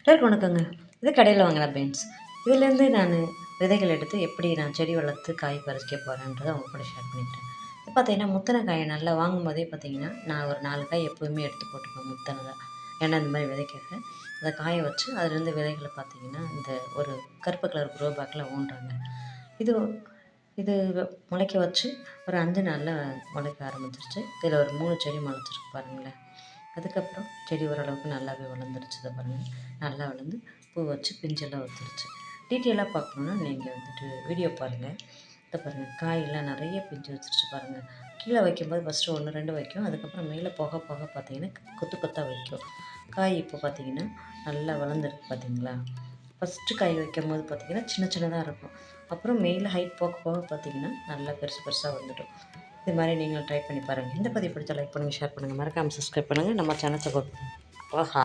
எல்லாருக்கும் வணக்கங்க. இது கடையில் வாங்கின பீன்ஸ். இதுலேருந்து நான் விதைகள் எடுத்து எப்படி நான் செடி வளர்த்து காய் பறிக்க போகிறேன்றதை அவங்க கூட ஷேர் பண்ணிக்கிறேன். இப்போ பார்த்தீங்கன்னா முத்தின காயை நல்லா வாங்கும்போதே பார்த்தீங்கன்னா நான் ஒரு 4 காய் எப்போவுமே எடுத்து போட்டுப்பேன் முத்தினதாக. ஏன்னா இந்த மாதிரி விதைக்காக அதை காய வச்சு அதுலேருந்து விதைகளை பார்த்தீங்கன்னா இந்த ஒரு கருப்பு கலர் க்ரோ பேக்கில் ஊன்றாங்க. இது இது முளைக்க வச்சு ஒரு 5 நாளில் முளைக்க ஆரம்பிச்சிருச்சு. இதில் ஒரு 3 செடி முளைச்சிருக்கு பாருங்களேன். அதுக்கப்புறம் செடி ஓரளவுக்கு நல்லாவே வளர்ந்துருச்சு. இதை பாருங்கள், நல்லா வளர்ந்து பூ வச்சு பிஞ்செல்லாம் வச்சுருச்சு. டீட்டெயிலாக பார்க்கணுன்னா நீங்கள் வந்துட்டு வீடியோ பாருங்கள். இதை பாருங்கள், காயெல்லாம் நிறைய பிஞ்சு வச்சுருச்சு பாருங்கள். கீழே வைக்கும்போது ஃபஸ்ட்டு 1, 2 வைக்கும். அதுக்கப்புறம் மேலே போக போக பார்த்தீங்கன்னா கொத்து கொத்தாக வைக்கும். காய் இப்போ பார்த்தீங்கன்னா நல்லா வளர்ந்துருக்கு பார்த்தீங்களா. ஃபஸ்ட்டு காய் வைக்கும்போது பார்த்தீங்கன்னா சின்ன சின்னதாக இருக்கும். அப்புறம் மேலே ஹைட் போக போக பார்த்தீங்கன்னா நல்லா பெருசு பெருசாக வந்துடும். இது மாதிரி நீங்களும் ட்ரை பண்ணி பாருங்கள். இந்த பதிவு பிடிச்சா லைக் பண்ணுங்கள், ஷேர் பண்ணுங்கள், மறக்காமல் சப்ஸ்கிரைப் பண்ணுங்கள், நம்ம சேனல் சப்போர்ட் பண்ணுங்கள். ஓஹா.